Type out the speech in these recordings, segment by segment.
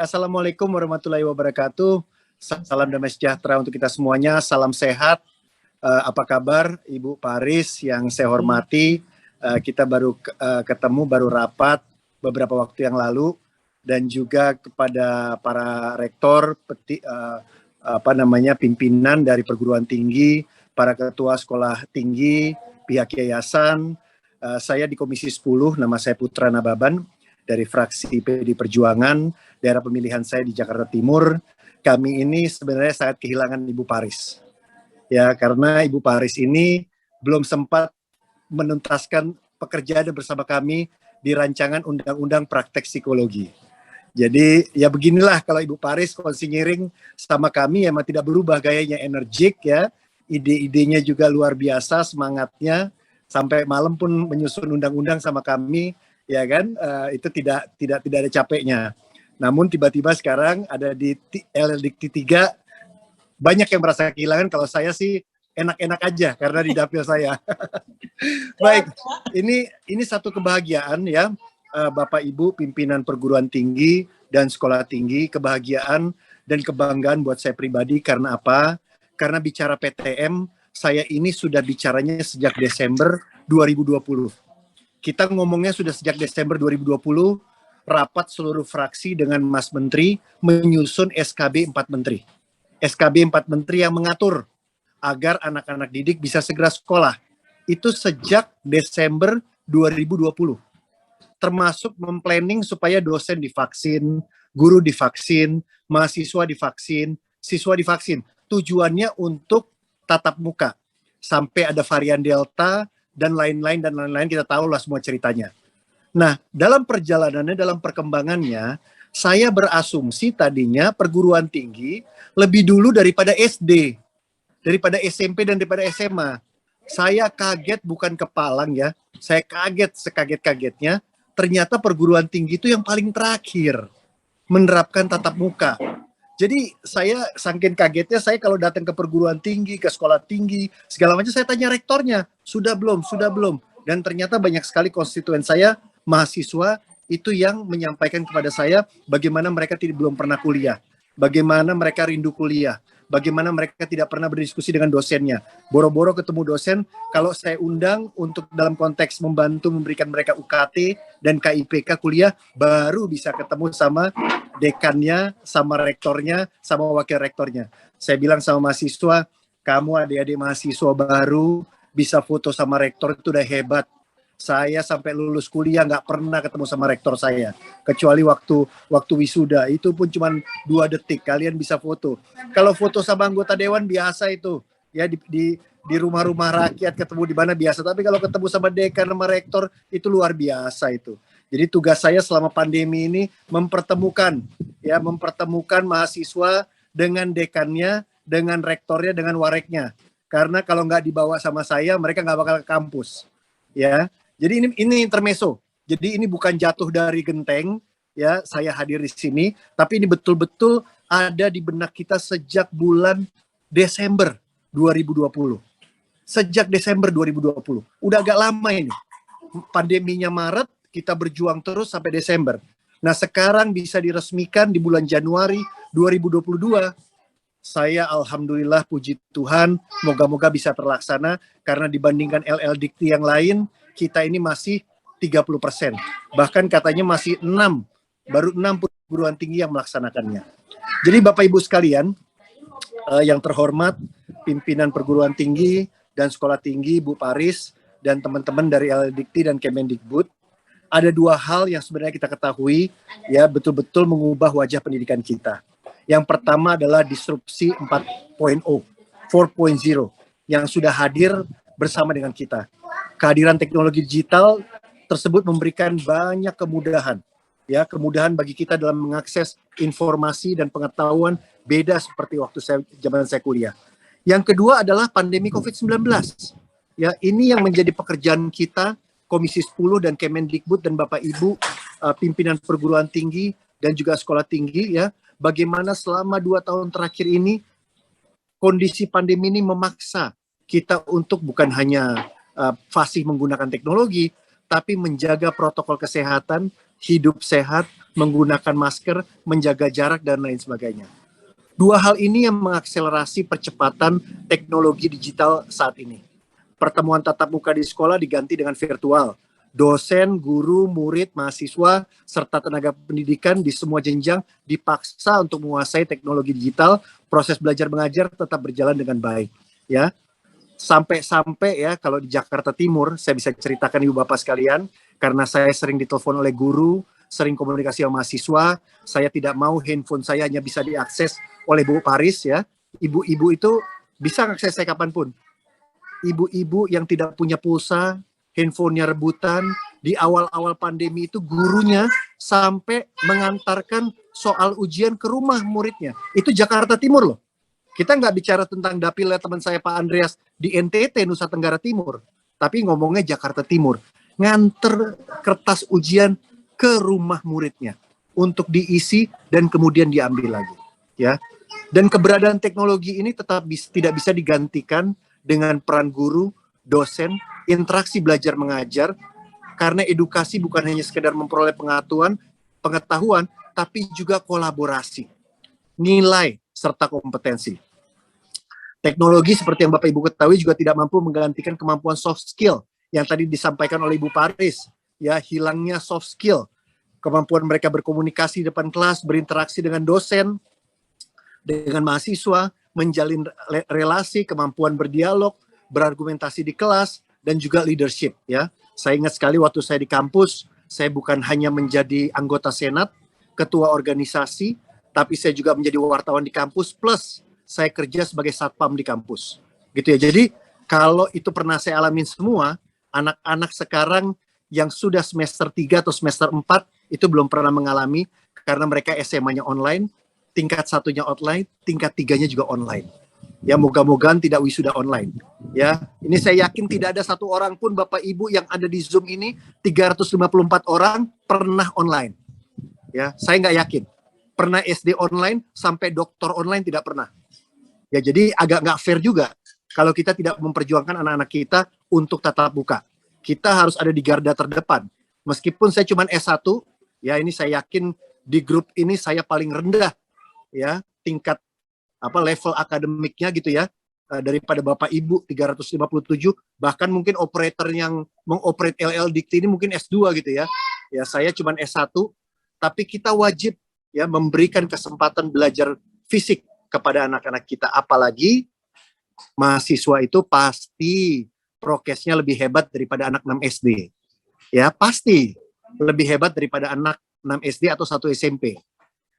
Assalamualaikum warahmatullahi wabarakatuh. Salam damai sejahtera untuk kita semuanya. Salam sehat. Apa kabar Ibu Paris yang saya hormati? Kita baru ketemu, baru rapat beberapa waktu yang lalu, dan juga kepada para rektor, pimpinan dari perguruan tinggi, para ketua sekolah tinggi, pihak yayasan. Saya di Komisi 10, nama saya Putra Nababan dari fraksi PD Perjuangan, daerah pemilihan saya di Jakarta Timur. Kami ini sebenarnya sangat kehilangan Ibu Paris. Ya, karena Ibu Paris ini belum sempat menuntaskan pekerjaan bersama kami di rancangan Undang-Undang Praktek Psikologi. Jadi ya beginilah kalau Ibu Paris konsinyiring sama kami, emang tidak berubah gayanya, energik ya, ide-idenya juga luar biasa, semangatnya, sampai malam pun menyusun undang-undang sama kami, ya kan, itu tidak ada capeknya. Namun tiba-tiba sekarang ada di LLDikti 3, banyak yang merasa kehilangan. Kalau saya sih enak-enak aja karena di dapil saya. Baik, ini satu kebahagiaan ya, Bapak Ibu pimpinan perguruan tinggi dan sekolah tinggi, kebahagiaan dan kebanggaan buat saya pribadi. Karena apa? Karena bicara PTM, saya ini sudah bicaranya sejak Desember 2020. Kita ngomongnya sudah sejak Desember 2020, rapat seluruh fraksi dengan Mas Menteri menyusun SKB 4 Menteri. SKB 4 Menteri yang mengatur agar anak-anak didik bisa segera sekolah. Itu sejak Desember 2020. Termasuk memplanning supaya dosen divaksin, guru divaksin, mahasiswa divaksin, siswa divaksin. Tujuannya untuk tatap muka. Sampai ada varian Delta dan lain-lain, kita tahu lah semua ceritanya. Nah, dalam perjalanannya, dalam perkembangannya, saya berasumsi tadinya perguruan tinggi lebih dulu daripada SD, daripada SMP dan daripada SMA. Saya kaget, bukan kepalang ya, saya kaget sekaget-kagetnya, ternyata perguruan tinggi itu yang paling terakhir menerapkan tatap muka. Jadi saya saking kagetnya, saya kalau datang ke perguruan tinggi, ke sekolah tinggi, segala macam saya tanya rektornya, sudah belum? Dan ternyata banyak sekali konstituen saya, mahasiswa, itu yang menyampaikan kepada saya bagaimana mereka belum pernah kuliah, bagaimana mereka rindu kuliah, bagaimana mereka tidak pernah berdiskusi dengan dosennya. Boro-boro ketemu dosen, kalau saya undang untuk dalam konteks membantu memberikan mereka UKT dan KIPK kuliah, baru bisa ketemu sama dekannya, sama rektornya, sama wakil rektornya. Saya bilang sama mahasiswa, kamu adik-adik mahasiswa baru bisa foto sama rektor itu udah hebat. Saya sampai lulus kuliah nggak pernah ketemu sama rektor saya, kecuali waktu wisuda, itu pun cuma 2 detik kalian bisa foto. Kalau foto sama anggota dewan biasa itu ya, di rumah-rumah rakyat ketemu di mana biasa, tapi kalau ketemu sama dekan sama rektor itu luar biasa itu. Jadi tugas saya selama pandemi ini mempertemukan mahasiswa dengan dekannya, dengan rektornya, dengan wareknya. Karena kalau nggak dibawa sama saya, mereka nggak bakal ke kampus. Ya, jadi ini intermezzo. Jadi ini bukan jatuh dari genteng, ya, saya hadir di sini, tapi ini betul-betul ada di benak kita sejak bulan Desember 2020. Sejak Desember 2020. Udah agak lama ini. Pandeminya Maret, kita berjuang terus sampai Desember. Nah, sekarang bisa diresmikan di bulan Januari 2022. Saya alhamdulillah, puji Tuhan, moga-moga bisa terlaksana, karena dibandingkan LLDikti yang lain, kita ini masih 30%. Bahkan katanya masih 6, baru 6 perguruan tinggi yang melaksanakannya. Jadi Bapak Ibu sekalian, yang terhormat, pimpinan perguruan tinggi dan sekolah tinggi, Bu Paris, dan teman-teman dari LLDikti dan Kemendikbud, ada 2 hal yang sebenarnya kita ketahui, ya, betul-betul mengubah wajah pendidikan kita. Yang pertama adalah disrupsi 4.0, 4.0 yang sudah hadir bersama dengan kita. Kehadiran teknologi digital tersebut memberikan banyak kemudahan, ya, kemudahan bagi kita dalam mengakses informasi dan pengetahuan, beda seperti waktu zaman saya kuliah. Yang kedua adalah pandemi COVID-19. Ya, ini yang menjadi pekerjaan kita, Komisi 10 dan Kemendikbud dan Bapak Ibu pimpinan perguruan tinggi dan juga sekolah tinggi, ya, bagaimana selama 2 tahun terakhir ini kondisi pandemi ini memaksa kita untuk bukan hanya fasih menggunakan teknologi, tapi menjaga protokol kesehatan, hidup sehat, menggunakan masker, menjaga jarak, dan lain sebagainya. Dua hal ini yang mengakselerasi percepatan teknologi digital saat ini. Pertemuan tatap muka di sekolah diganti dengan virtual. Dosen, guru, murid, mahasiswa, serta tenaga pendidikan di semua jenjang dipaksa untuk menguasai teknologi digital. Proses belajar mengajar tetap berjalan dengan baik. Ya, sampai ya kalau di Jakarta Timur, saya bisa ceritakan ibu bapak sekalian, karena saya sering ditelepon oleh guru, sering komunikasi sama mahasiswa, saya tidak mau handphone saya hanya bisa diakses oleh Bu Paris ya. Ibu-ibu itu bisa akses saya kapanpun. Ibu-ibu yang tidak punya pulsa, handphonenya rebutan, di awal-awal pandemi itu gurunya sampai mengantarkan soal ujian ke rumah muridnya. Itu Jakarta Timur loh. Kita nggak bicara tentang dapilnya teman saya Pak Andreas di NTT, Nusa Tenggara Timur. Tapi ngomongnya Jakarta Timur. Nganter kertas ujian ke rumah muridnya untuk diisi dan kemudian diambil lagi. Ya. Dan keberadaan teknologi ini tetap tidak bisa digantikan dengan peran guru, dosen, interaksi belajar mengajar, karena edukasi bukan hanya sekedar memperoleh pengetahuan, tapi juga kolaborasi, nilai, serta kompetensi. Teknologi seperti yang Bapak Ibu ketahui juga tidak mampu menggantikan kemampuan soft skill yang tadi disampaikan oleh Ibu Paris. Ya, hilangnya soft skill, kemampuan mereka berkomunikasi di depan kelas, berinteraksi dengan dosen, dengan mahasiswa, menjalin relasi, kemampuan berdialog, berargumentasi di kelas, dan juga leadership. Ya, saya ingat sekali waktu saya di kampus, saya bukan hanya menjadi anggota senat, ketua organisasi, tapi saya juga menjadi wartawan di kampus, plus saya kerja sebagai satpam di kampus. Gitu ya. Jadi kalau itu pernah saya alamin semua, anak-anak sekarang yang sudah semester 3 atau semester 4 itu belum pernah mengalami, karena mereka SMA-nya online, tingkat 1-nya online, tingkat 3-nya juga online. Ya, moga-mogaan tidak wisuda online. Ya, ini saya yakin tidak ada satu orang pun Bapak Ibu yang ada di Zoom ini, 354 orang pernah online. Ya, saya nggak yakin. Pernah SD online sampai doktor online tidak pernah. Ya, jadi agak nggak fair juga kalau kita tidak memperjuangkan anak-anak kita untuk tatap muka. Kita harus ada di garda terdepan. Meskipun saya cuma S1, ya ini saya yakin di grup ini saya paling rendah ya tingkat level akademiknya gitu ya, daripada Bapak Ibu 357, bahkan mungkin operator yang mengoperate LL Dikti ini mungkin S2 gitu ya. Ya, saya cuma S1, tapi kita wajib ya memberikan kesempatan belajar fisik kepada anak-anak kita, apalagi mahasiswa itu pasti prokesnya lebih hebat daripada anak 6 SD. Ya, pasti lebih hebat daripada anak 6 SD atau 1 SMP.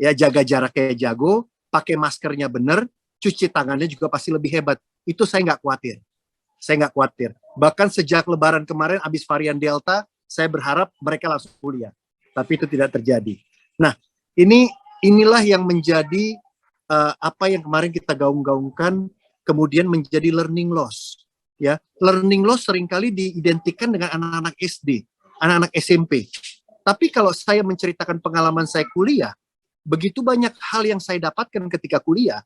Ya, jaga jaraknya jago, pakai maskernya benar, cuci tangannya juga pasti lebih hebat. Itu saya nggak khawatir. Saya nggak khawatir. Bahkan sejak Lebaran kemarin, habis varian Delta, saya berharap mereka langsung kuliah. Tapi itu tidak terjadi. Nah, inilah yang menjadi apa yang kemarin kita gaung-gaungkan, kemudian menjadi learning loss. Ya, learning loss seringkali diidentikan dengan anak-anak SD, anak-anak SMP. Tapi kalau saya menceritakan pengalaman saya kuliah, begitu banyak hal yang saya dapatkan ketika kuliah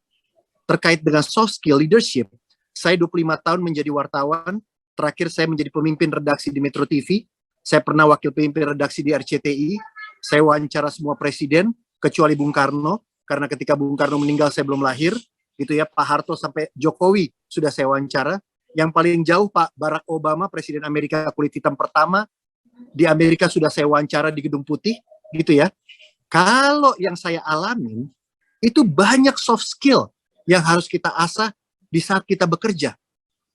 terkait dengan soft skill leadership. Saya 25 tahun menjadi wartawan, terakhir saya menjadi pemimpin redaksi di Metro TV, saya pernah wakil pemimpin redaksi di RCTI, saya wawancara semua presiden, kecuali Bung Karno, karena ketika Bung Karno meninggal saya belum lahir, gitu ya, Pak Harto sampai Jokowi sudah saya wawancara, yang paling jauh Pak Barack Obama, Presiden Amerika kulit hitam pertama, di Amerika sudah saya wawancara di Gedung Putih, gitu ya. Kalau yang saya alamin, itu banyak soft skill yang harus kita asah di saat kita bekerja.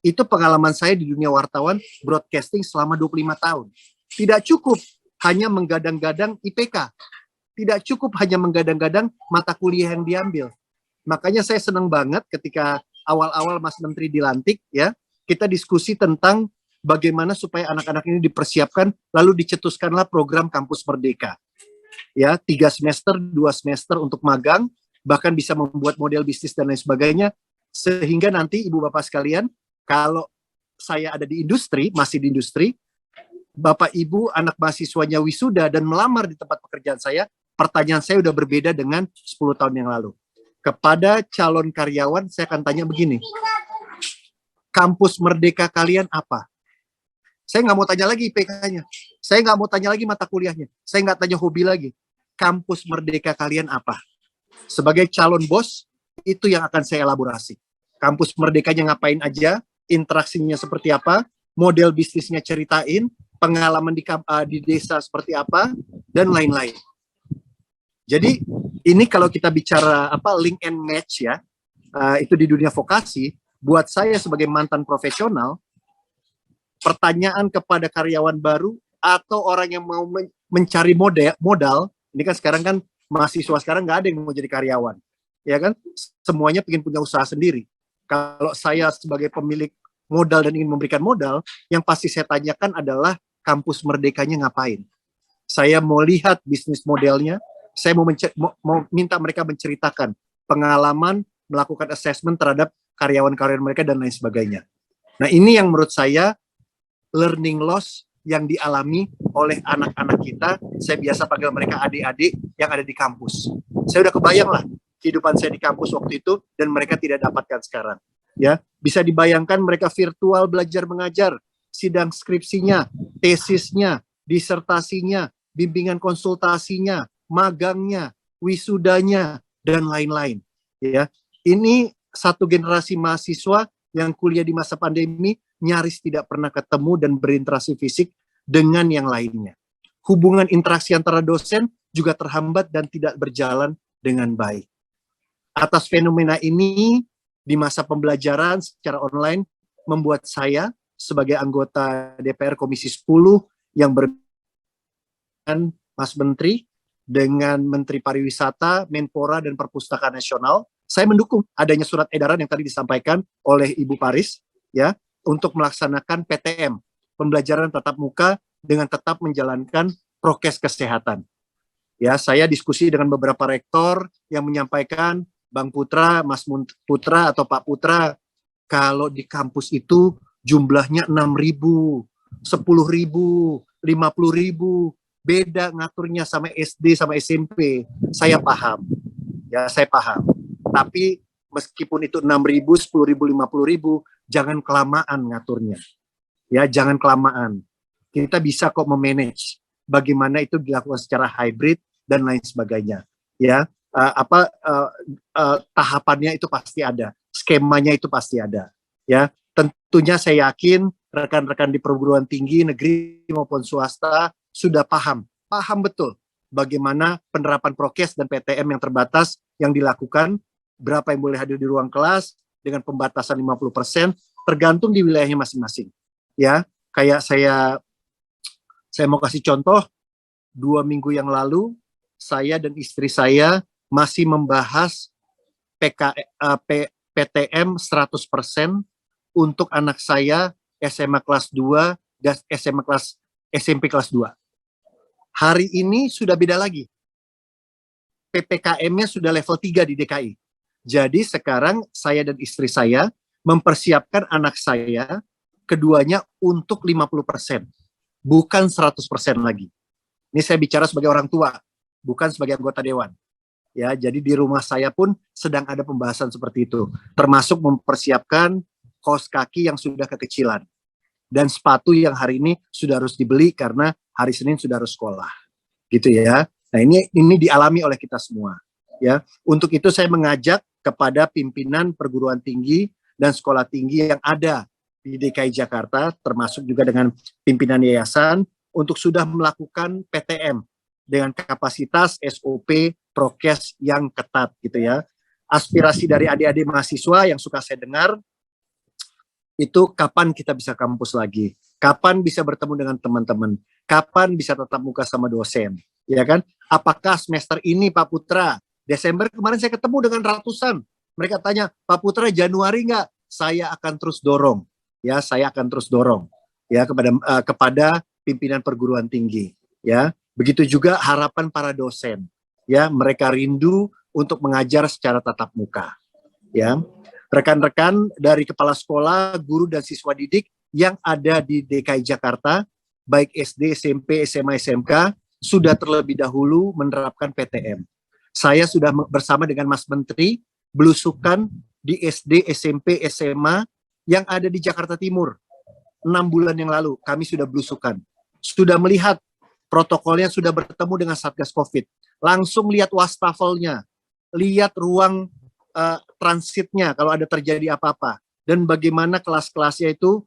Itu pengalaman saya di dunia wartawan broadcasting selama 25 tahun. Tidak cukup hanya menggadang-gadang IPK. Tidak cukup hanya menggadang-gadang mata kuliah yang diambil. Makanya saya senang banget ketika awal-awal Mas Menteri dilantik, ya, kita diskusi tentang bagaimana supaya anak-anak ini dipersiapkan, lalu dicetuskanlah program Kampus Merdeka. Ya, 3 semester, 2 semester untuk magang, bahkan bisa membuat model bisnis dan lain sebagainya, sehingga nanti Ibu Bapak sekalian, kalau saya ada di industri, masih di industri, Bapak Ibu anak mahasiswanya wisuda dan melamar di tempat pekerjaan saya, pertanyaan saya udah berbeda dengan 10 tahun yang lalu. Kepada calon karyawan, saya akan tanya begini, kampus merdeka kalian apa? Saya nggak mau tanya lagi IPK-nya. Saya nggak mau tanya lagi mata kuliahnya. Saya nggak tanya hobi lagi. kampus merdeka kalian apa? Sebagai calon bos, itu yang akan saya elaborasi. Kampus merdekanya ngapain aja, interaksinya seperti apa, model bisnisnya ceritain, pengalaman di desa seperti apa, dan lain-lain. Jadi ini kalau kita bicara link and match ya, itu di dunia vokasi, buat saya sebagai mantan profesional, pertanyaan kepada karyawan baru atau orang yang mau mencari modal, ini kan sekarang kan mahasiswa sekarang nggak ada yang mau jadi karyawan, ya kan? Semuanya ingin punya usaha sendiri. Kalau saya sebagai pemilik modal dan ingin memberikan modal, yang pasti saya tanyakan adalah kampus merdekanya ngapain. Saya mau lihat bisnis modelnya, saya mau minta mereka menceritakan pengalaman, melakukan assessment terhadap karyawan-karyawan mereka dan lain sebagainya. Nah ini yang menurut saya learning loss yang dialami oleh anak-anak kita. Saya biasa panggil mereka adik-adik yang ada di kampus. Saya udah kebayang lah kehidupan saya di kampus waktu itu dan mereka tidak dapatkan sekarang. Ya, bisa dibayangkan mereka virtual belajar mengajar, sidang skripsinya, tesisnya, disertasinya, bimbingan konsultasinya, magangnya, wisudanya dan lain-lain. Ya, ini satu generasi mahasiswa yang kuliah di masa pandemi nyaris tidak pernah ketemu dan berinteraksi fisik dengan yang lainnya. Hubungan interaksi antara dosen juga terhambat dan tidak berjalan dengan baik. Atas fenomena ini, di masa pembelajaran secara online, membuat saya sebagai anggota DPR Komisi 10 yang dengan Mas Menteri, dengan Menteri Pariwisata, Menpora, dan Perpustakaan Nasional, saya mendukung adanya surat edaran yang tadi disampaikan oleh Ibu Paris, ya, untuk melaksanakan PTM, pembelajaran tatap muka dengan tetap menjalankan prokes kesehatan. Ya, saya diskusi dengan beberapa rektor yang menyampaikan, Bang Putra, Mas Putra atau Pak Putra, kalau di kampus itu jumlahnya 6.000, 10.000, 50.000, beda ngaturnya sama SD sama SMP. Saya paham, ya saya paham. Tapi meskipun itu 6.000, 10.000, 50.000, jangan kelamaan ngaturnya. Ya, jangan kelamaan. Kita bisa kok memanage bagaimana itu dilakukan secara hybrid dan lain sebagainya. Ya, tahapannya itu pasti ada, skemanya itu pasti ada. Ya, tentunya saya yakin rekan-rekan di perguruan tinggi negeri maupun swasta sudah paham betul bagaimana penerapan prokes dan PTM yang terbatas yang dilakukan, berapa yang boleh hadir di ruang kelas dengan pembatasan 50%, tergantung di wilayahnya masing-masing. Ya, kayak saya mau kasih contoh, 2 minggu yang lalu saya dan istri saya masih membahas PTM 100% untuk anak saya SMA kelas 2 dan SMP kelas 2. Hari ini sudah beda lagi. PPKM-nya sudah level 3 di DKI. Jadi sekarang saya dan istri saya mempersiapkan anak saya keduanya untuk 50%, bukan 100% lagi. Ini saya bicara sebagai orang tua, bukan sebagai anggota dewan. Ya, jadi di rumah saya pun sedang ada pembahasan seperti itu, termasuk mempersiapkan kaos kaki yang sudah kekecilan dan sepatu yang hari ini sudah harus dibeli karena hari Senin sudah harus sekolah. Gitu ya. Nah, ini dialami oleh kita semua. Ya, untuk itu saya mengajak kepada pimpinan perguruan tinggi dan sekolah tinggi yang ada di DKI Jakarta, termasuk juga dengan pimpinan yayasan, untuk sudah melakukan PTM dengan kapasitas SOP prokes yang ketat gitu ya. Aspirasi dari adik-adik mahasiswa yang suka saya dengar itu, kapan kita bisa kampus lagi, kapan bisa bertemu dengan teman-teman, kapan bisa tatap muka sama dosen, ya kan? Apakah semester ini Pak Putra, Desember kemarin saya ketemu dengan ratusan, mereka tanya, Pak Putra Januari nggak? Saya akan terus dorong, ya saya akan terus dorong, ya kepada pimpinan perguruan tinggi, ya. Begitu juga harapan para dosen, ya, mereka rindu untuk mengajar secara tatap muka, ya. Rekan-rekan dari kepala sekolah, guru dan siswa didik yang ada di DKI Jakarta, baik SD, SMP, SMA, SMK, sudah terlebih dahulu menerapkan PTM. Saya sudah bersama dengan Mas Menteri belusukan di SD, SMP, SMA yang ada di Jakarta Timur. 6 bulan yang lalu kami sudah belusukan, sudah melihat protokolnya, sudah bertemu dengan Satgas COVID, langsung lihat wastafelnya, lihat ruang transitnya kalau ada terjadi apa-apa, dan bagaimana kelas-kelasnya itu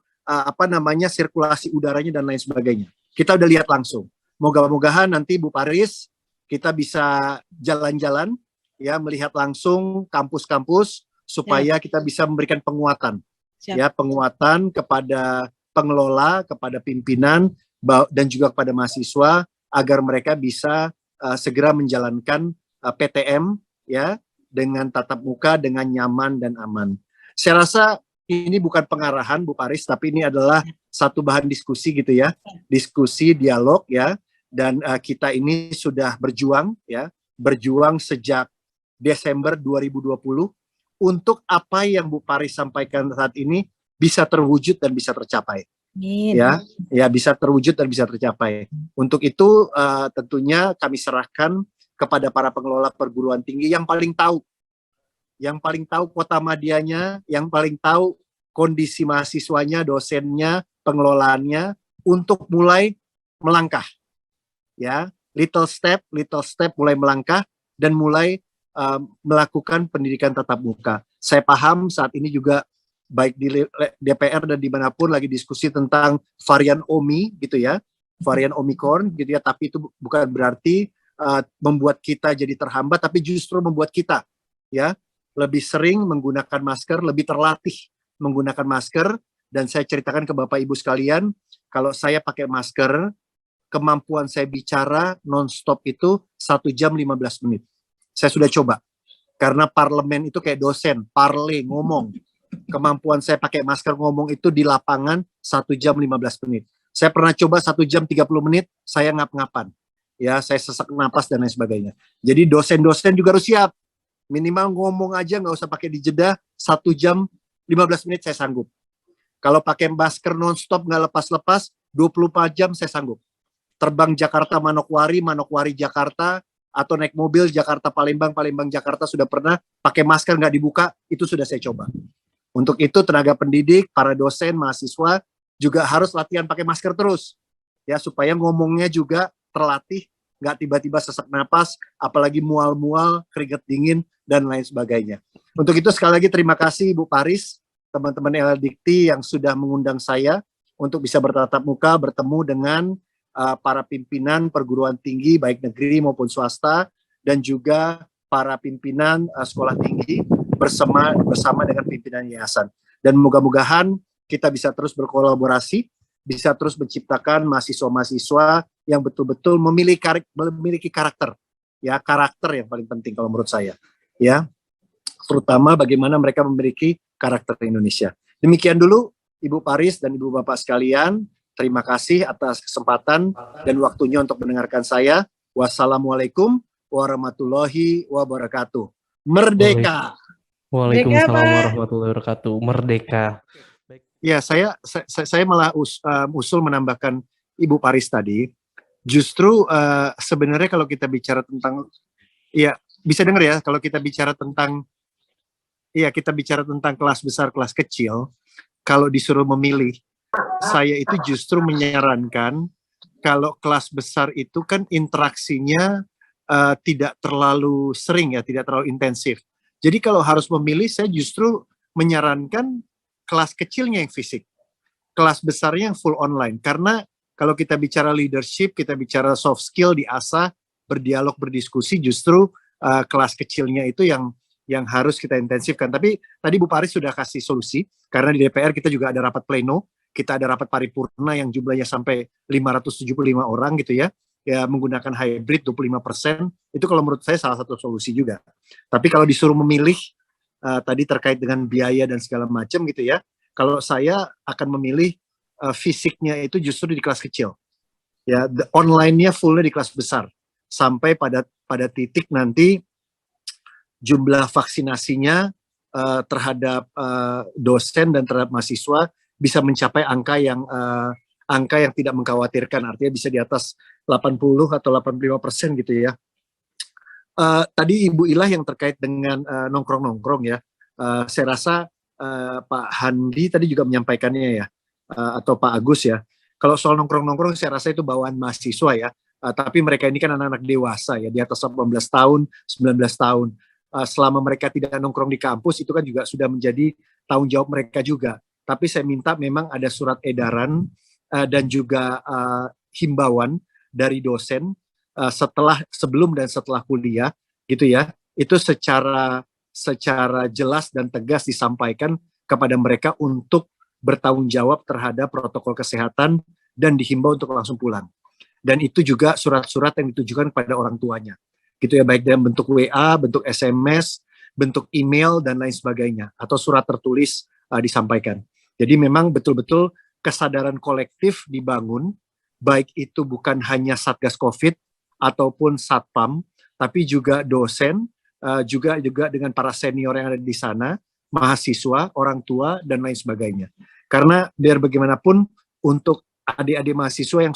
sirkulasi udaranya dan lain sebagainya. Kita udah lihat langsung. Moga-mogahan nanti Bu Paris kita bisa jalan-jalan ya, melihat langsung kampus-kampus supaya kita bisa memberikan penguatan. Siap. Ya, penguatan kepada pengelola, kepada pimpinan dan juga kepada mahasiswa agar mereka bisa segera menjalankan PTM ya dengan tatap muka dengan nyaman dan aman. Saya rasa ini bukan pengarahan Bu Paris, tapi ini adalah satu bahan diskusi gitu ya, diskusi dialog ya, dan kita ini sudah berjuang ya, berjuang sejak Desember 2020 untuk apa yang Bu Paris sampaikan saat ini bisa terwujud dan bisa tercapai. Ya bisa terwujud dan bisa tercapai. Untuk itu tentunya kami serahkan kepada para pengelola perguruan tinggi yang paling tahu kota Madianya, yang paling tahu kondisi mahasiswanya, dosennya, pengelolaannya untuk mulai melangkah. Ya, little step mulai melangkah dan mulai melakukan pendidikan tatap muka. Saya paham saat ini juga baik di DPR dan dimanapun lagi diskusi tentang varian Omi gitu ya, varian Omicron gitu ya, tapi itu bukan berarti membuat kita jadi terhambat, tapi justru membuat kita ya lebih sering menggunakan masker, lebih terlatih menggunakan masker. Dan saya ceritakan ke Bapak Ibu sekalian, kalau saya pakai masker, kemampuan saya bicara non-stop itu 1 jam 15 menit. Saya sudah coba, karena parlemen itu kayak dosen, parle, ngomong. Kemampuan saya pakai masker ngomong itu di lapangan 1 jam 15 menit. Saya pernah coba 1 jam 30 menit, saya ngap-ngapan. Ya, saya sesak napas dan lain sebagainya. Jadi dosen-dosen juga harus siap. Minimal ngomong aja, nggak usah pakai dijeda, 1 jam 15 menit saya sanggup. Kalau pakai masker non-stop, nggak lepas-lepas, 24 jam saya sanggup. Terbang Jakarta Manokwari, Manokwari Jakarta, atau naik mobil Jakarta Palembang, Palembang Jakarta sudah pernah, pakai masker nggak dibuka, itu sudah saya coba. Untuk itu tenaga pendidik, para dosen, mahasiswa juga harus latihan pakai masker terus. Ya, supaya ngomongnya juga terlatih, nggak tiba-tiba sesak napas, apalagi mual-mual, keringat dingin, dan lain sebagainya. Untuk itu sekali lagi terima kasih Bu Paris, teman-teman LDikti yang sudah mengundang saya untuk bisa bertatap muka, bertemu dengan para pimpinan perguruan tinggi, baik negeri maupun swasta, dan juga para pimpinan sekolah tinggi, bersama dengan pimpinan yayasan. Dan moga-mogahan kita bisa terus berkolaborasi, bisa terus menciptakan mahasiswa-mahasiswa yang betul-betul memiliki karakter, ya, karakter yang paling penting kalau menurut saya, ya, terutama bagaimana mereka memiliki karakter Indonesia. Demikian dulu Ibu Paris dan Ibu Bapak sekalian, terima kasih atas kesempatan dan waktunya untuk mendengarkan saya. Wassalamualaikum warahmatullahi wabarakatuh. Merdeka. Waalaikumsalam warahmatullahi wabarakatuh. Merdeka. Ya, saya malah usul menambahkan Ibu Paris tadi. Justru sebenarnya kalau kita bicara tentang, ya bisa dengar ya, kalau kita bicara tentang, ya kita bicara tentang kelas besar, kelas kecil, kalau disuruh memilih, saya itu justru menyarankan kalau kelas besar itu kan interaksinya tidak terlalu sering ya, tidak terlalu intensif. Jadi kalau harus memilih, saya justru menyarankan kelas kecilnya yang fisik, kelas besarnya yang full online. Karena kalau kita bicara leadership, kita bicara soft skill, diasah, berdialog, berdiskusi, justru kelas kecilnya itu yang harus kita intensifkan. Tapi tadi Bu Paris sudah kasih solusi, karena di DPR kita juga ada rapat pleno, kita ada rapat paripurna yang jumlahnya sampai 575 orang gitu ya, menggunakan hybrid 25%, itu kalau menurut saya salah satu solusi juga. Tapi kalau disuruh memilih, tadi terkait dengan biaya dan segala macam gitu ya, kalau saya akan memilih fisiknya itu justru di kelas kecil. Ya, online-nya fullnya di kelas besar. Sampai pada titik nanti jumlah vaksinasinya terhadap dosen dan terhadap mahasiswa bisa mencapai angka yang tidak mengkhawatirkan, artinya bisa di atas 80 atau 85% gitu ya. Tadi Ibu Ilah yang terkait dengan nongkrong-nongkrong ya, saya rasa Pak Handi tadi juga menyampaikannya ya, atau Pak Agus ya. Kalau soal nongkrong-nongkrong saya rasa itu bawaan mahasiswa ya. Tapi mereka ini kan anak-anak dewasa ya, di atas 18 tahun, 19 tahun. Selama mereka tidak nongkrong di kampus, itu kan juga sudah menjadi tanggung jawab mereka juga. Tapi saya minta memang ada surat edaran dan juga himbauan dari dosen sebelum dan setelah kuliah gitu ya, itu secara jelas dan tegas disampaikan kepada mereka untuk bertanggung jawab terhadap protokol kesehatan dan dihimbau untuk langsung pulang. Dan itu juga surat-surat yang ditujukan kepada orang tuanya gitu ya, baik dalam bentuk WA, bentuk SMS, bentuk email dan lain sebagainya, atau surat tertulis disampaikan. Jadi memang betul-betul kesadaran kolektif dibangun, baik itu bukan hanya Satgas Covid ataupun Satpam, tapi juga dosen, juga dengan para senior yang ada di sana, mahasiswa, orang tua, dan lain sebagainya. Karena biar bagaimanapun untuk adik-adik mahasiswa yang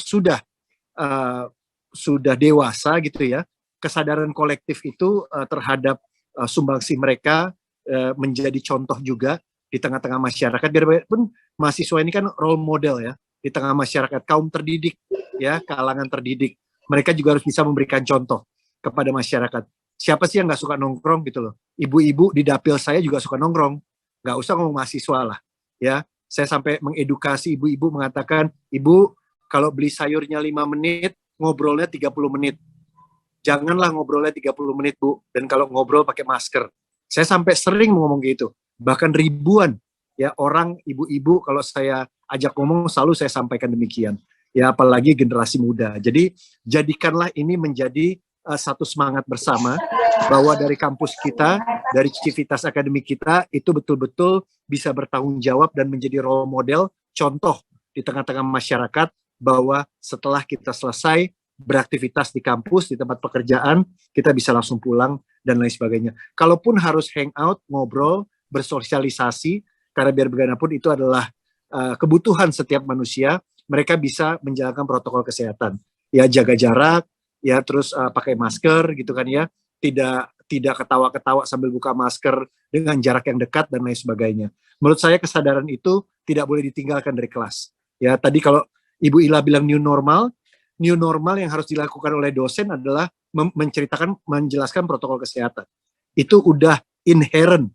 sudah dewasa gitu ya, kesadaran kolektif itu terhadap sumbangsi mereka menjadi contoh juga di tengah-tengah masyarakat. Biar pun mahasiswa ini kan role model ya di tengah masyarakat, kaum terdidik ya, kalangan terdidik. Mereka juga harus bisa memberikan contoh kepada masyarakat. Siapa sih yang nggak suka nongkrong gitu loh? Ibu-ibu di dapil saya juga suka nongkrong. Nggak usah ngomong mahasiswa lah ya. Saya sampai mengedukasi ibu-ibu, mengatakan, ibu kalau beli sayurnya 5 menit, ngobrolnya 30 menit. Janganlah ngobrolnya 30 menit, Bu. Dan kalau ngobrol pakai masker. Saya sampai sering ngomong gitu. Bahkan ribuan ya orang, ibu-ibu, kalau saya ajak ngomong selalu saya sampaikan demikian. Ya apalagi generasi muda. Jadi jadikanlah ini menjadi satu semangat bersama bahwa dari kampus kita, dari civitas akademik kita itu betul-betul bisa bertanggung jawab dan menjadi role model, contoh di tengah-tengah masyarakat bahwa setelah kita selesai beraktivitas di kampus, di tempat pekerjaan, kita bisa langsung pulang dan lain sebagainya. Kalaupun harus hangout, ngobrol, bersosialisasi, karena biar bagaimanapun itu adalah kebutuhan setiap manusia, mereka bisa menjalankan protokol kesehatan. Ya jaga jarak, ya terus pakai masker gitu kan ya, tidak ketawa-ketawa sambil buka masker dengan jarak yang dekat dan lain sebagainya. Menurut saya kesadaran itu tidak boleh ditinggalkan dari kelas. Ya tadi kalau Ibu Ila bilang new normal yang harus dilakukan oleh dosen adalah menjelaskan protokol kesehatan. Itu udah inherent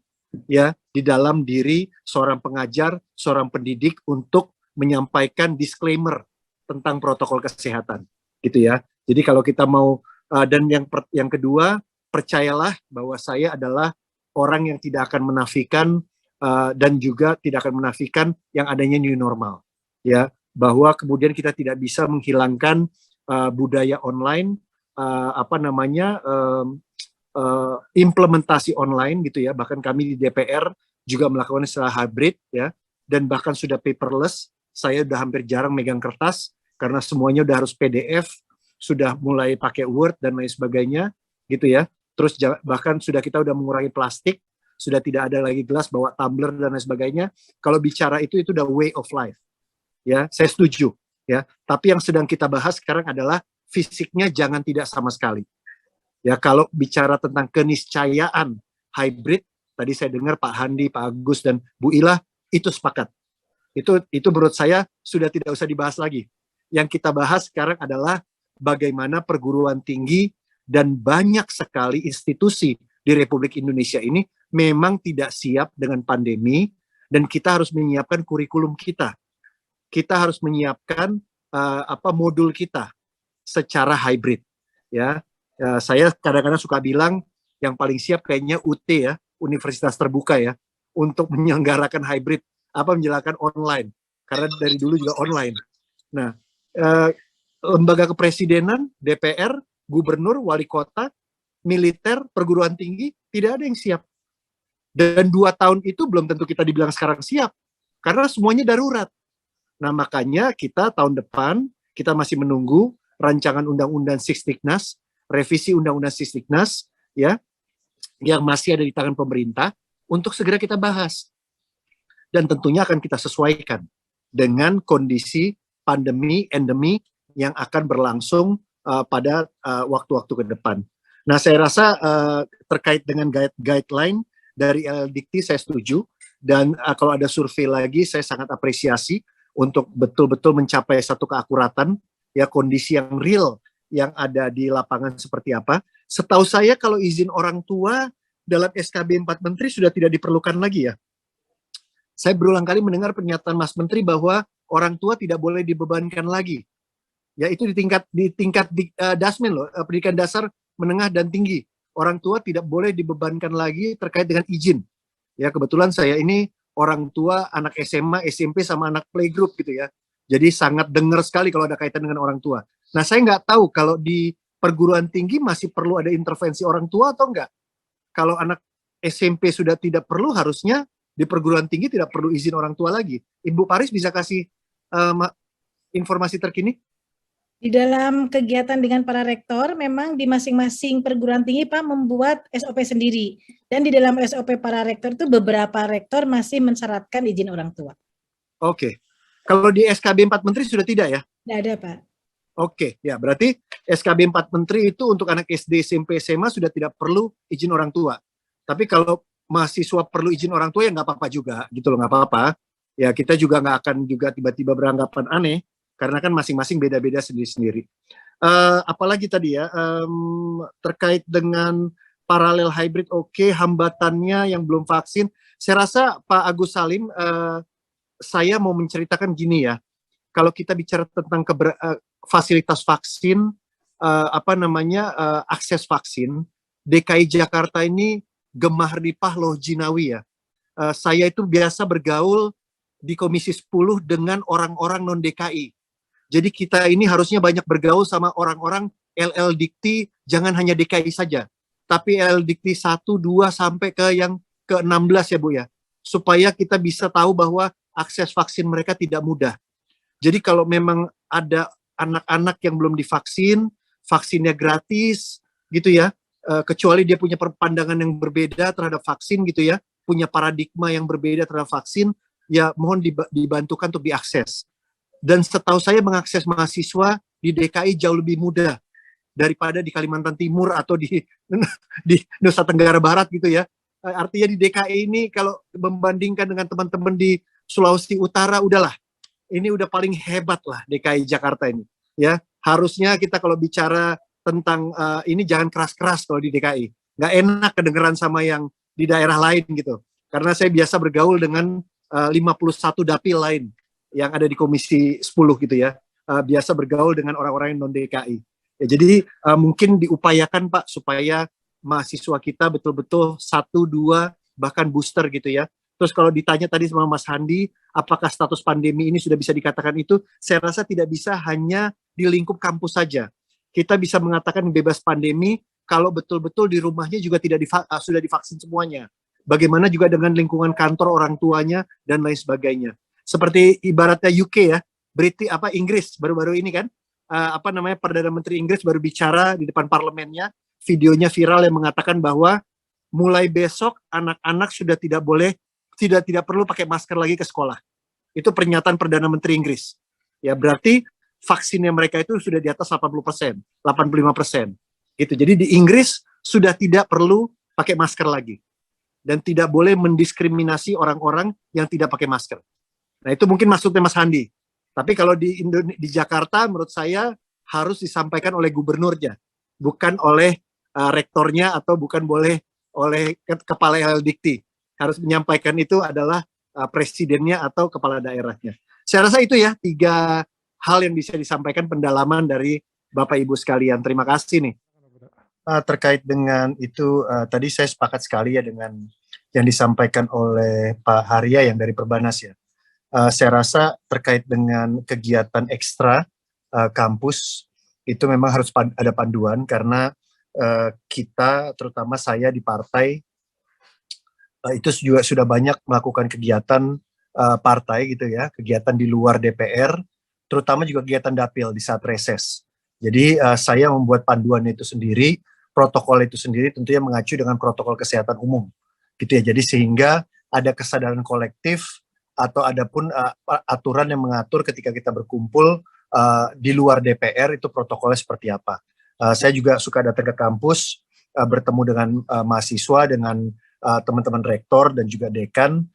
ya di dalam diri seorang pengajar, seorang pendidik untuk menyampaikan disclaimer tentang protokol kesehatan, gitu ya. Jadi kalau kita mau dan yang kedua, percayalah bahwa saya adalah orang yang tidak akan menafikan dan juga tidak akan menafikan yang adanya new normal, ya. Bahwa kemudian kita tidak bisa menghilangkan budaya online, implementasi online gitu ya. Bahkan kami di DPR juga melakukan istilah hybrid ya, dan bahkan sudah paperless. Saya udah hampir jarang megang kertas karena semuanya udah harus PDF, sudah mulai pakai Word dan lain sebagainya gitu ya. Terus bahkan kita udah mengurangi plastik, sudah tidak ada lagi gelas bawa tumbler dan lain sebagainya. Kalau bicara itu udah way of life. Ya, saya setuju ya. Tapi yang sedang kita bahas sekarang adalah fisiknya jangan tidak sama sekali. Ya, kalau bicara tentang keniscayaan hybrid, tadi saya dengar Pak Handi, Pak Agus dan Bu Ilah itu sepakat. Itu menurut saya sudah tidak usah dibahas lagi. Yang kita bahas sekarang adalah bagaimana perguruan tinggi dan banyak sekali institusi di Republik Indonesia ini memang tidak siap dengan pandemi dan kita harus menyiapkan kurikulum kita. Kita harus menyiapkan modul kita secara hybrid ya. Saya kadang-kadang suka bilang yang paling siap kayaknya UT ya, Universitas Terbuka ya, untuk menyelenggarakan hybrid, menjalankan online, karena dari dulu juga online. Nah, lembaga kepresidenan, DPR, gubernur, wali kota, militer, perguruan tinggi, tidak ada yang siap. Dan 2 tahun itu belum tentu kita dibilang sekarang siap, karena semuanya darurat. Nah, makanya kita tahun depan, kita masih menunggu rancangan Undang-Undang Sisdiknas, revisi Undang-Undang Sisdiknas, ya, yang masih ada di tangan pemerintah, untuk segera kita bahas. Dan tentunya akan kita sesuaikan dengan kondisi pandemi, endemi, yang akan berlangsung pada waktu-waktu ke depan. Nah, saya rasa terkait dengan guideline dari LLDikti, saya setuju. Dan kalau ada survei lagi, saya sangat apresiasi untuk betul-betul mencapai satu keakuratan ya, kondisi yang real yang ada di lapangan seperti apa. Setahu saya kalau izin orang tua dalam SKB 4 Menteri sudah tidak diperlukan lagi ya. Saya berulang kali mendengar pernyataan Mas Menteri bahwa orang tua tidak boleh dibebankan lagi. Ya itu di tingkat dasmen loh, pendidikan dasar, menengah dan tinggi. Orang tua tidak boleh dibebankan lagi terkait dengan izin. Ya kebetulan saya ini orang tua anak SMA, SMP sama anak playgroup gitu ya. Jadi sangat dengar sekali kalau ada kaitan dengan orang tua. Nah saya nggak tahu kalau di perguruan tinggi masih perlu ada intervensi orang tua atau enggak. Kalau anak SMP sudah tidak perlu, harusnya di perguruan tinggi tidak perlu izin orang tua lagi. Ibu Paris bisa kasih informasi terkini? Di dalam kegiatan dengan para rektor, memang di masing-masing perguruan tinggi Pak membuat SOP sendiri. Dan di dalam SOP para rektor itu beberapa rektor masih mensyaratkan izin orang tua. Oke. Kalau di SKB 4 Menteri sudah tidak ya? Tidak ada Pak. Oke, ya berarti SKB 4 Menteri itu untuk anak SD, SMP, SMA sudah tidak perlu izin orang tua. Tapi kalau mahasiswa perlu izin orang tua ya nggak apa-apa juga, gitu loh, nggak apa-apa. Ya kita juga nggak akan juga tiba-tiba beranggapan aneh, karena kan masing-masing beda-beda sendiri-sendiri. Apalagi tadi ya, terkait dengan paralel hybrid, oke, hambatannya yang belum vaksin. Saya rasa Pak Agus Salim, saya mau menceritakan gini ya, kalau kita bicara tentang fasilitas vaksin, akses vaksin, DKI Jakarta ini gemah ripah loh jinawi ya. Saya itu biasa bergaul di Komisi 10 dengan orang-orang non-DKI. Jadi kita ini harusnya banyak bergaul sama orang-orang LL Dikti, jangan hanya DKI saja, tapi LL Dikti 1, 2, sampai ke yang ke-16 ya Bu ya, supaya kita bisa tahu bahwa akses vaksin mereka tidak mudah. Jadi kalau memang ada anak-anak yang belum divaksin, vaksinnya gratis gitu ya, kecuali dia punya pandangan yang berbeda terhadap vaksin gitu ya, punya paradigma yang berbeda terhadap vaksin, ya mohon dibantukan untuk diakses. Dan setahu saya mengakses mahasiswa di DKI jauh lebih mudah daripada di Kalimantan Timur atau di Nusa Tenggara Barat gitu ya. Artinya di DKI ini kalau membandingkan dengan teman-teman di Sulawesi Utara, udahlah, ini udah paling hebat lah DKI Jakarta ini. Ya, harusnya kita kalau bicara tentang ini jangan keras-keras kalau di DKI. Nggak enak kedengeran sama yang di daerah lain gitu. Karena saya biasa bergaul dengan 51 dapil lain yang ada di Komisi 10 gitu ya. Biasa bergaul dengan orang-orang yang non-DKI. Ya, jadi mungkin diupayakan Pak supaya mahasiswa kita betul-betul 1, 2, bahkan booster gitu ya. Terus kalau ditanya tadi sama Mas Handi, apakah status pandemi ini sudah bisa dikatakan itu? Saya rasa tidak bisa hanya di lingkup kampus saja. Kita bisa mengatakan bebas pandemi kalau betul-betul di rumahnya juga sudah divaksin semuanya. Bagaimana juga dengan lingkungan kantor orang tuanya dan lain sebagainya. Seperti ibaratnya UK ya, Inggris baru-baru ini kan, Perdana Menteri Inggris baru bicara di depan parlemennya, videonya viral yang mengatakan bahwa mulai besok anak-anak sudah tidak perlu pakai masker lagi ke sekolah. Itu pernyataan Perdana Menteri Inggris. Ya berarti vaksinnya mereka itu sudah di atas 80%, 85%. Gitu. Jadi di Inggris sudah tidak perlu pakai masker lagi. Dan tidak boleh mendiskriminasi orang-orang yang tidak pakai masker. Nah itu mungkin maksudnya Mas Handi. Tapi kalau di Jakarta menurut saya harus disampaikan oleh gubernurnya, bukan oleh rektornya atau bukan oleh kepala LL Dikti. Harus menyampaikan itu adalah presidennya atau kepala daerahnya. Saya rasa itu ya 3 hal yang bisa disampaikan pendalaman dari Bapak Ibu sekalian. Terima kasih nih. Terkait dengan itu tadi saya sepakat sekali ya dengan yang disampaikan oleh Pak Harya yang dari Perbanas ya. Saya rasa terkait dengan kegiatan ekstra kampus itu memang harus ada panduan karena kita terutama saya di partai itu juga sudah banyak melakukan kegiatan partai gitu ya, kegiatan di luar DPR, terutama juga kegiatan dapil di saat reses. Jadi saya membuat panduan itu sendiri, protokol itu sendiri tentunya mengacu dengan protokol kesehatan umum gitu ya. Jadi sehingga ada kesadaran kolektif atau adapun aturan yang mengatur ketika kita berkumpul di luar DPR itu protokolnya seperti apa. Saya juga suka datang ke kampus, bertemu dengan mahasiswa, dengan teman-teman rektor dan juga dekan.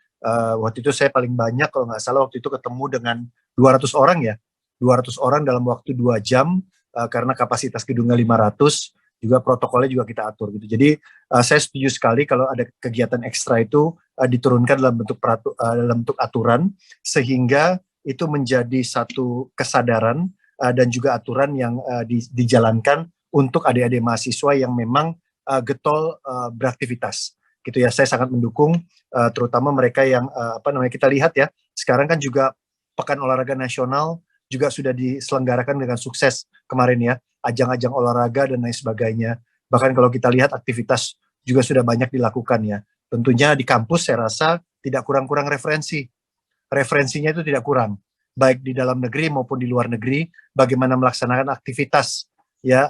Waktu itu saya paling banyak kalau nggak salah waktu itu ketemu dengan 200 orang ya, 200 orang dalam waktu 2 jam karena kapasitas gedungnya 500, juga protokolnya juga kita atur gitu. Jadi saya setuju sekali kalau ada kegiatan ekstra itu diturunkan dalam bentuk aturan, sehingga itu menjadi satu kesadaran dan juga aturan yang dijalankan untuk adik-adik mahasiswa yang memang getol beraktivitas gitu ya. Saya sangat mendukung terutama mereka yang kita lihat ya, sekarang kan juga Pekan Olahraga Nasional juga sudah diselenggarakan dengan sukses kemarin ya, ajang-ajang olahraga dan lain sebagainya. Bahkan kalau kita lihat aktivitas juga sudah banyak dilakukan ya. Tentunya di kampus saya rasa tidak kurang-kurang referensi. Referensinya itu tidak kurang, baik di dalam negeri maupun di luar negeri, bagaimana melaksanakan aktivitas ya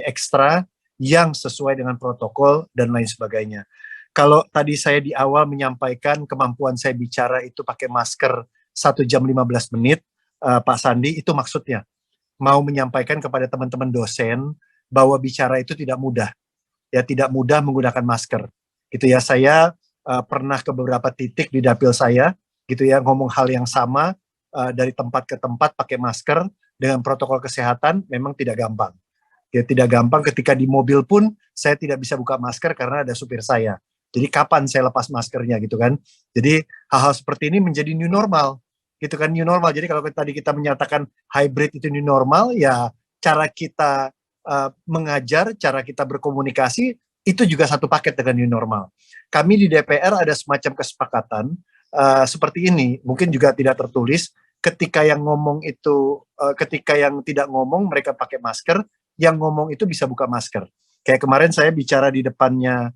ekstra yang sesuai dengan protokol dan lain sebagainya. Kalau tadi saya di awal menyampaikan kemampuan saya bicara itu pakai masker 1 jam 15 menit, Pak Sandi, itu maksudnya mau menyampaikan kepada teman-teman dosen bahwa bicara itu tidak mudah, ya tidak mudah menggunakan masker, gitu ya. Saya pernah ke beberapa titik di dapil saya, gitu ya, ngomong hal yang sama dari tempat ke tempat pakai masker dengan protokol kesehatan memang tidak gampang. Ya tidak gampang, ketika di mobil pun saya tidak bisa buka masker karena ada supir saya. Jadi kapan saya lepas maskernya gitu kan. Jadi hal-hal seperti ini menjadi new normal. Gitu kan, new normal. Jadi kalau tadi kita menyatakan hybrid itu new normal, ya cara kita mengajar, cara kita berkomunikasi itu juga satu paket dengan new normal. Kami di DPR ada semacam kesepakatan seperti ini, mungkin juga tidak tertulis, ketika yang ngomong itu, ketika yang tidak ngomong mereka pakai masker, yang ngomong itu bisa buka masker. Kayak kemarin saya bicara di depannya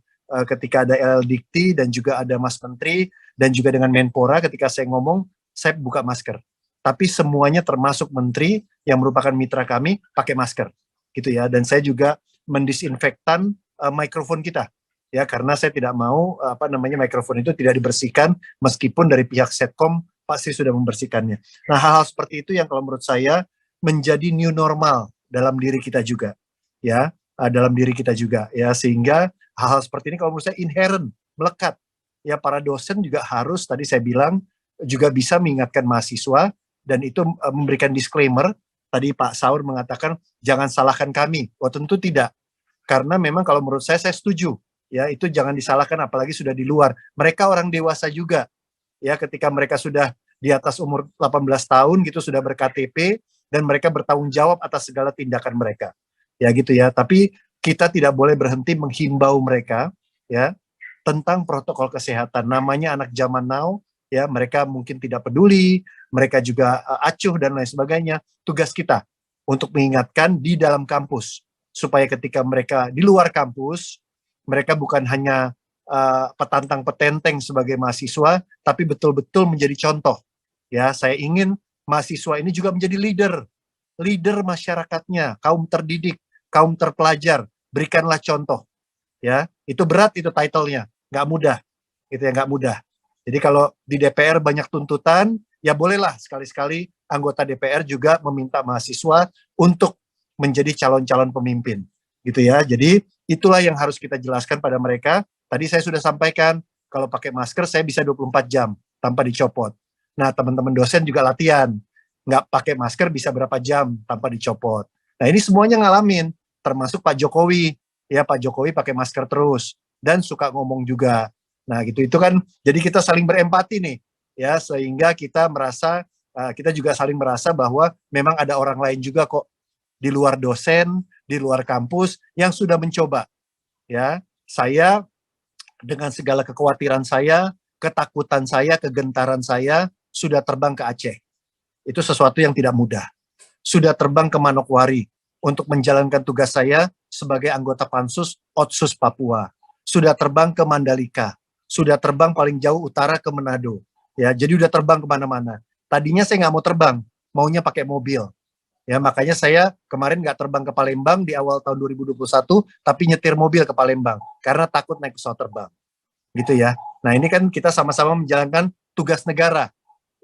ketika ada LL Dikti dan juga ada Mas Menteri dan juga dengan Menpora, ketika saya ngomong saya buka masker. Tapi semuanya termasuk menteri yang merupakan mitra kami pakai masker, gitu ya. Dan saya juga mendisinfektan mikrofon kita, ya, karena saya tidak mau mikrofon itu tidak dibersihkan meskipun dari pihak Setkom pasti sudah membersihkannya. Nah, hal-hal seperti itu yang kalau menurut saya menjadi new normal dalam diri kita juga, ya, dalam diri kita juga, ya, sehingga hal-hal seperti ini kalau menurut saya inherent, melekat, ya. Para dosen juga harus, tadi saya bilang, juga bisa mengingatkan mahasiswa, dan itu memberikan disclaimer. Tadi Pak Saur mengatakan jangan salahkan kami. Oh, tentu tidak, karena memang kalau menurut saya setuju, ya, itu jangan disalahkan, apalagi sudah di luar. Mereka orang dewasa juga, ya, ketika mereka sudah di atas umur 18 tahun gitu, sudah ber-KTP, dan mereka bertanggung jawab atas segala tindakan mereka, ya gitu ya. Tapi kita tidak boleh berhenti menghimbau mereka, ya, tentang protokol kesehatan. Namanya anak zaman now, ya, mereka mungkin tidak peduli, mereka juga acuh dan lain sebagainya. Tugas kita untuk mengingatkan di dalam kampus, supaya ketika mereka di luar kampus, mereka bukan hanya petantang-petenteng sebagai mahasiswa, tapi betul-betul menjadi contoh. Ya, saya ingin mahasiswa ini juga menjadi leader masyarakatnya, kaum terdidik, kaum terpelajar. Berikanlah contoh, ya. Itu berat, itu title-nya, nggak mudah, gitu ya, nggak mudah. Jadi kalau di DPR banyak tuntutan, ya bolehlah sekali-sekali anggota DPR juga meminta mahasiswa untuk menjadi calon-calon pemimpin, gitu ya. Jadi itulah yang harus kita jelaskan pada mereka. Tadi saya sudah sampaikan, kalau pakai masker saya bisa 24 jam tanpa dicopot. Nah, teman-teman dosen juga latihan, nggak pakai masker bisa berapa jam tanpa dicopot. Nah, ini semuanya ngalamin, termasuk Pak Jokowi. Ya, Pak Jokowi pakai masker terus dan suka ngomong juga. Nah, gitu, itu kan jadi kita saling berempati nih, ya, sehingga kita merasa, kita juga saling merasa bahwa memang ada orang lain juga kok di luar dosen, di luar kampus yang sudah mencoba, ya. Saya dengan segala kekhawatiran saya, ketakutan saya, kegentaran saya, sudah terbang ke Aceh. Itu sesuatu yang tidak mudah. Sudah terbang ke Manokwari untuk menjalankan tugas saya sebagai anggota Pansus Otsus Papua. Sudah terbang ke Mandalika. Sudah terbang paling jauh utara ke Manado. Ya, jadi udah terbang kemana-mana. Tadinya saya nggak mau terbang, maunya pakai mobil. Ya, makanya saya kemarin nggak terbang ke Palembang di awal tahun 2021, tapi nyetir mobil ke Palembang karena takut naik pesawat terbang. Gitu ya. Nah, ini kan kita sama-sama menjalankan tugas negara,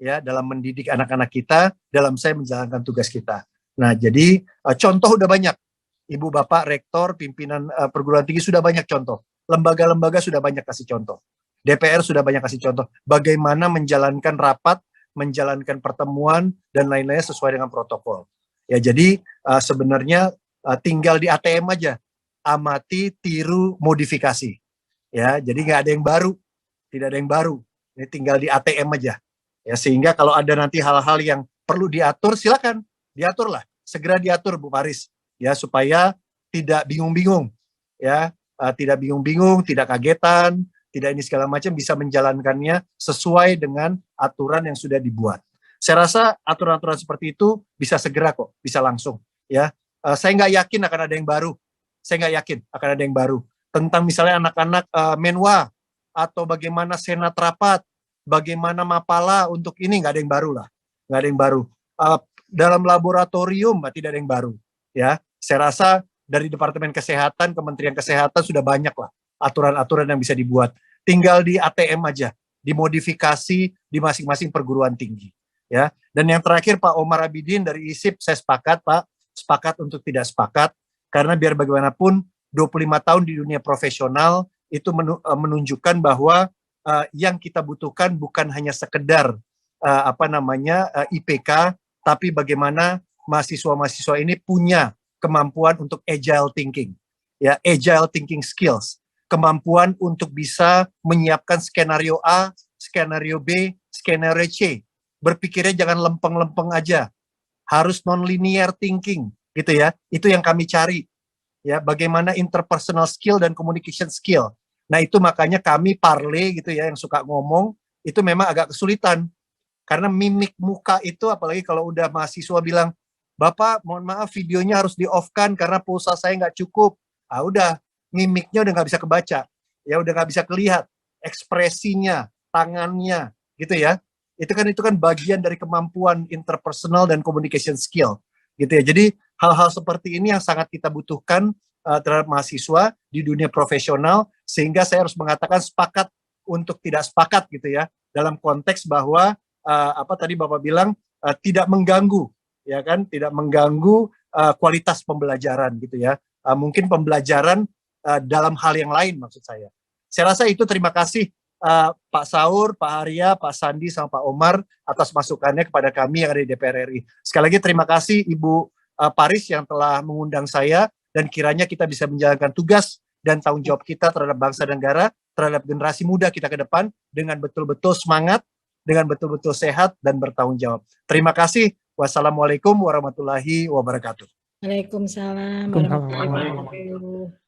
ya, dalam mendidik anak-anak kita, dalam saya menjalankan tugas kita. Nah, jadi contoh udah banyak. Ibu, Bapak, Rektor, pimpinan perguruan tinggi sudah banyak contoh. Lembaga-lembaga sudah banyak kasih contoh. DPR sudah banyak kasih contoh. Bagaimana menjalankan rapat, menjalankan pertemuan, dan lain-lainnya sesuai dengan protokol. Ya, jadi sebenarnya tinggal di ATM aja, amati, tiru, modifikasi. Ya, jadi nggak ada yang baru, tidak ada yang baru. Ini tinggal di ATM aja. Ya, sehingga kalau ada nanti hal-hal yang perlu diatur, silakan diaturlah, segera diatur Bu Paris, ya, supaya tidak bingung-bingung, ya, tidak bingung-bingung, tidak kagetan, tidak ini segala macam, bisa menjalankannya sesuai dengan aturan yang sudah dibuat. Saya rasa aturan-aturan seperti itu bisa segera kok, bisa langsung. Ya, saya nggak yakin akan ada yang baru. Saya nggak yakin akan ada yang baru tentang misalnya anak-anak menwa atau bagaimana senat rapat, bagaimana mapala untuk ini, nggak ada yang baru lah, nggak ada yang baru. Dalam laboratorium tidak ada yang baru. Ya, saya rasa dari Departemen Kesehatan, Kementerian Kesehatan sudah banyak lah aturan-aturan yang bisa dibuat. Tinggal di ATM aja, dimodifikasi di masing-masing perguruan tinggi. Ya, dan yang terakhir Pak Omar Abidin dari ISIP, saya sepakat Pak, sepakat untuk tidak sepakat, karena biar bagaimanapun 25 tahun di dunia profesional itu menunjukkan bahwa yang kita butuhkan bukan hanya sekedar IPK, tapi bagaimana mahasiswa-mahasiswa ini punya kemampuan untuk agile thinking, ya, agile thinking skills, kemampuan untuk bisa menyiapkan skenario A, skenario B, skenario C. Berpikirnya jangan lempeng-lempeng aja, harus non-linear thinking, gitu ya. Itu yang kami cari, ya. Bagaimana interpersonal skill dan communication skill. Nah itu makanya kami parley gitu ya, yang suka ngomong itu memang agak kesulitan karena mimik muka itu, apalagi kalau udah mahasiswa bilang, Bapak mohon maaf videonya harus di off kan karena pulsa saya nggak cukup. Udah mimiknya udah nggak bisa kebaca, ya udah nggak bisa kelihat ekspresinya, tangannya, gitu ya. Itu kan bagian dari kemampuan interpersonal dan communication skill, gitu ya. Jadi hal-hal seperti ini yang sangat kita butuhkan terhadap mahasiswa di dunia profesional, sehingga saya harus mengatakan sepakat untuk tidak sepakat, gitu ya, dalam konteks bahwa tadi Bapak bilang tidak mengganggu, ya kan, tidak mengganggu kualitas pembelajaran, gitu ya. Mungkin pembelajaran dalam hal yang lain maksud saya. Saya rasa itu. Terima kasih Pak Saur, Pak Arya, Pak Sandi, sama Pak Omar atas masukannya kepada kami yang ada di DPR RI. Sekali lagi terima kasih Ibu Paris yang telah mengundang saya, dan kiranya kita bisa menjalankan tugas dan tanggung jawab kita terhadap bangsa dan negara, terhadap generasi muda kita ke depan dengan betul-betul semangat, dengan betul-betul sehat dan bertanggung jawab. Terima kasih. Wassalamualaikum warahmatullahi wabarakatuh. Waalaikumsalam warahmatullahi wabarakatuh.